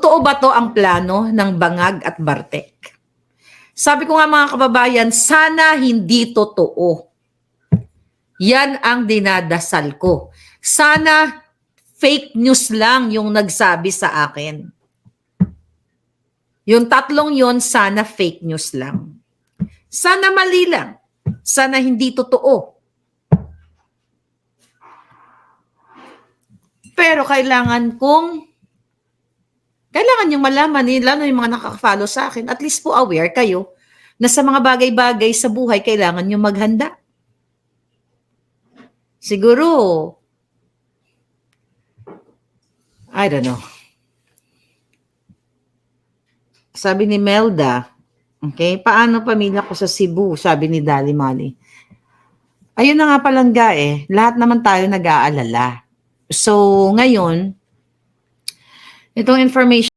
Totoo ba to ang plano ng Bangag at Bartek? Sabi ko nga mga kababayan, sana hindi totoo. Yan ang dinadasal ko. Sana fake news lang yung nagsabi sa akin. Yung tatlong yon sana fake news lang. Sana mali lang. Sana hindi totoo. Pero kailangan yung malaman, lalo yung mga nakaka-follow sa akin, at least po aware kayo na sa mga bagay-bagay sa buhay, kailangan nyo maghanda. Siguro, I don't know. Sabi ni Melda, okay, paano pamilya ko sa Cebu? Sabi ni Dali Mali. Ayun na nga palangga lahat naman tayo nag-aalala. So, ngayon, itong information